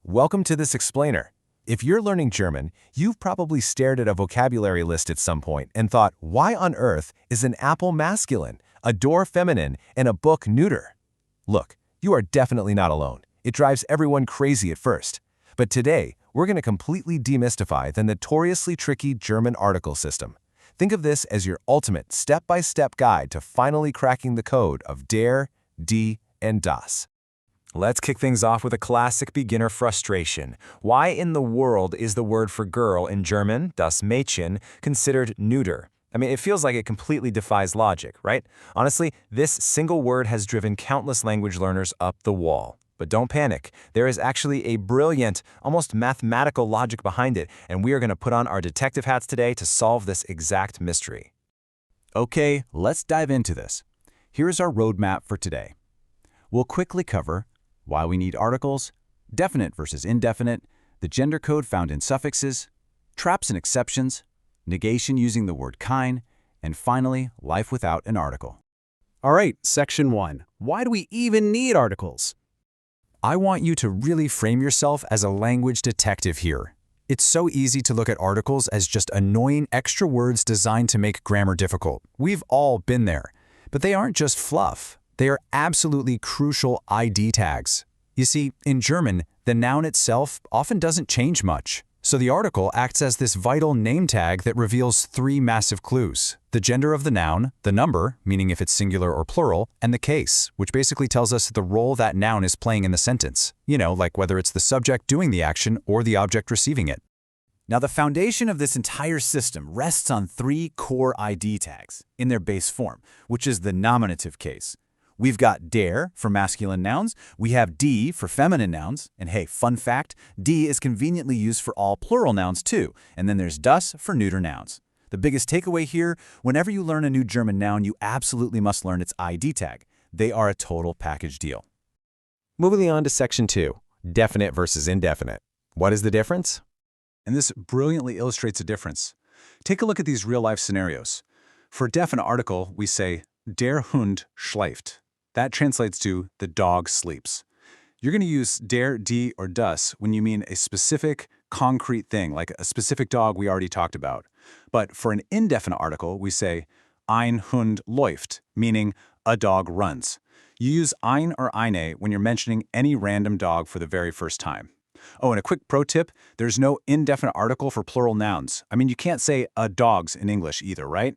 Welcome to this explainer. If you're learning German, you've probably stared at a vocabulary list at some point and thought, why on earth is an apple masculine, a door feminine, and a book neuter? Look, you are definitely not alone. It drives everyone crazy at first. But today, we're going to completely demystify the notoriously tricky German article system. Think of this as your ultimate step-by-step guide to finally cracking the code of der, die, and das. Let's kick things off with a classic beginner frustration. Why in the world is the word for girl in German, das Mädchen, considered neuter? I mean, it feels like it completely defies logic, right? Honestly, this single word has driven countless language learners up the wall. But don't panic. There is actually a brilliant, almost mathematical logic behind it, and we are going to put on our detective hats today to solve this exact mystery. Okay, let's dive into this. Here's our roadmap for today. We'll quickly cover why we need articles, definite versus indefinite, the gender code found in suffixes, traps and exceptions, negation using the word kein, and finally, life without an article. All right, section 1. Why do we even need articles? I want you to really frame yourself as a language detective here. It's so easy to look at articles as just annoying extra words designed to make grammar difficult. We've all been there. But they aren't just fluff. They are absolutely crucial ID tags. You see, in German, the noun itself often doesn't change much. So the article acts as this vital name tag that reveals three massive clues: the gender of the noun, the number, meaning if it's singular or plural, and the case, which basically tells us the role that noun is playing in the sentence. You know, like whether it's the subject doing the action or the object receiving it. Now, the foundation of this entire system rests on three core ID tags in their base form, which is the nominative case. We've got der for masculine nouns, we have die for feminine nouns, and hey, fun fact, die is conveniently used for all plural nouns too, and then there's das for neuter nouns. The biggest takeaway here, whenever you learn a new German noun, you absolutely must learn its ID tag. They are a total package deal. Moving on to section 2, definite versus indefinite. What is the difference? And this brilliantly illustrates a difference. Take a look at these real-life scenarios. For a definite article, we say, der Hund schläft. That translates to the dog sleeps. You're going to use der, die, or das when you mean a specific, concrete thing, like a specific dog we already talked about. But for an indefinite article, we say ein Hund läuft, meaning a dog runs. You use ein or eine when you're mentioning any random dog for the very first time. Oh, and a quick pro tip, there's no indefinite article for plural nouns. I mean, you can't say a dogs in English either, right?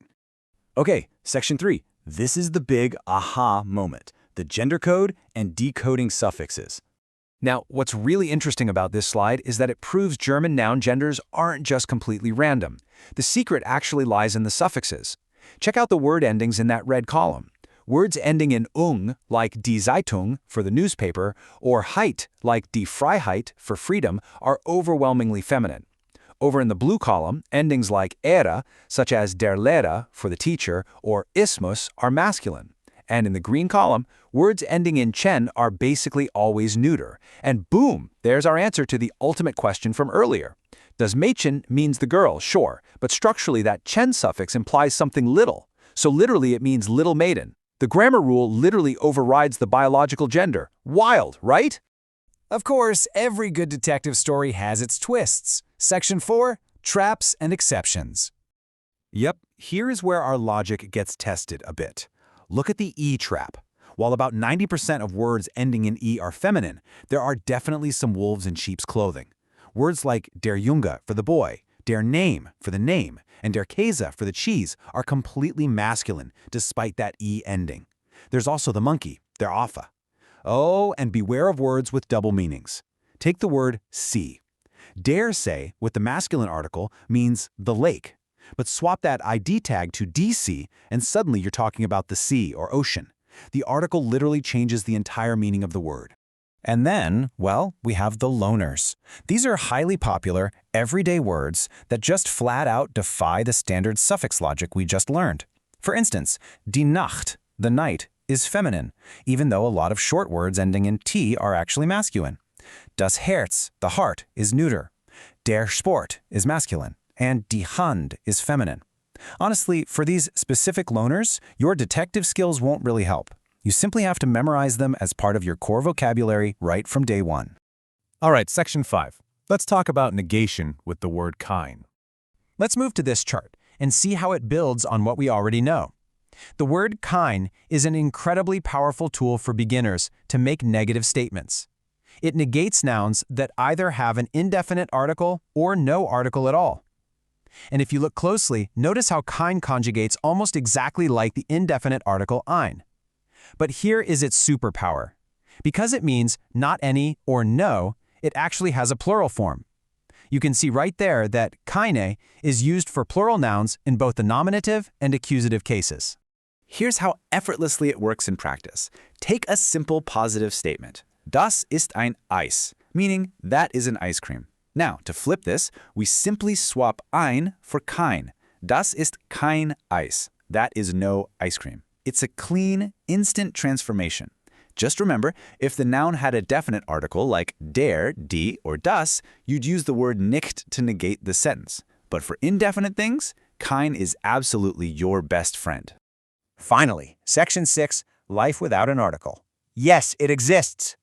Okay, section 3. This is the big aha moment, the gender code and decoding suffixes. Now, what's really interesting about this slide is that it proves German noun genders aren't just completely random. The secret actually lies in the suffixes. Check out the word endings in that red column. Words ending in ung, like die Zeitung for the newspaper, or heit, like die Freiheit for freedom, are overwhelmingly feminine. Over in the blue column, endings like era, such as der Lehrer for the teacher, or ismus, are masculine. And in the green column, words ending in chen are basically always neuter. And boom, there's our answer to the ultimate question from earlier. Das Mädchen means the girl, sure, but structurally that chen suffix implies something little. So literally it means little maiden. The grammar rule literally overrides the biological gender. Wild, right? Of course, every good detective story has its twists. Section 4, traps and exceptions. Yep, here is where our logic gets tested a bit. Look at the E trap. While about 90% of words ending in E are feminine, there are definitely some wolves in sheep's clothing. Words like der Junge for the boy, der Name for the name, and der Käse for the cheese are completely masculine despite that E ending. There's also the monkey, der Affe. Oh, and beware of words with double meanings. Take the word sea. Der See with the masculine article means the lake, but swap that ID tag to DC and suddenly you're talking about the sea or ocean. The article literally changes the entire meaning of the word. And then, well, we have the loners. These are highly popular, everyday words that just flat out defy the standard suffix logic we just learned. For instance, die Nacht, the night, is feminine, even though a lot of short words ending in T are actually masculine. Das Herz, the heart, is neuter. Der Sport is masculine, and die Hand is feminine. Honestly, for these specific loners, your detective skills won't really help. You simply have to memorize them as part of your core vocabulary right from day one. All right, section 5. Let's talk about negation with the word kein. Let's move to this chart and see how it builds on what we already know. The word kein is an incredibly powerful tool for beginners to make negative statements. It negates nouns that either have an indefinite article or no article at all. And if you look closely, notice how kein conjugates almost exactly like the indefinite article ein. But here is its superpower. Because it means not any or no, it actually has a plural form. You can see right there that keine is used for plural nouns in both the nominative and accusative cases. Here's how effortlessly it works in practice. Take a simple positive statement. Das ist ein Eis, meaning that is an ice cream. Now, to flip this, we simply swap ein for kein. Das ist kein Eis. That is no ice cream. It's a clean, instant transformation. Just remember, if the noun had a definite article like der, die, or das, you'd use the word nicht to negate the sentence. But for indefinite things, kein is absolutely your best friend. Finally, Section 6, life without an article. Yes, it exists.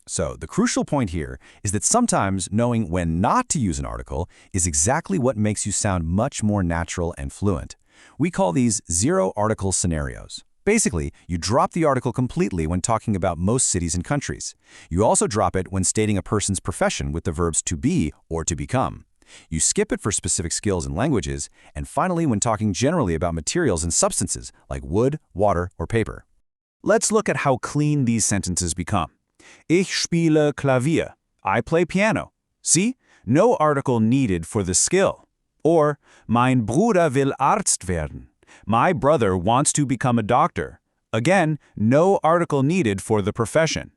So, the crucial point here is that sometimes knowing when not to use an article is exactly what makes you sound much more natural and fluent. We call these zero-article scenarios. Basically, you drop the article completely when talking about most cities and countries. You also drop it when stating a person's profession with the verbs to be or to become. You skip it for specific skills and languages, and finally when talking generally about materials and substances like wood, water, or paper. Let's look at how clean these sentences become. Ich spiele Klavier. I play piano. See? No article needed for the skill. Or, mein Bruder will Arzt werden. My brother wants to become a doctor. Again, no article needed for the profession.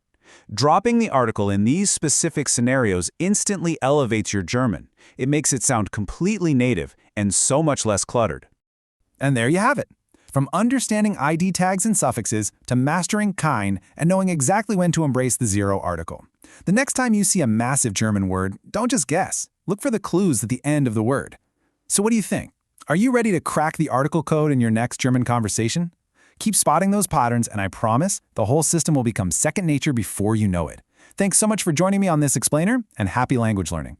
Dropping the article in these specific scenarios instantly elevates your German. It makes it sound completely native and so much less cluttered. And there you have it. From understanding ID tags and suffixes to mastering kein and knowing exactly when to embrace the zero article. The next time you see a massive German word, don't just guess. Look for the clues at the end of the word. So what do you think? Are you ready to crack the article code in your next German conversation? Keep spotting those patterns, and I promise the whole system will become second nature before you know it. Thanks so much for joining me on this explainer, and happy language learning.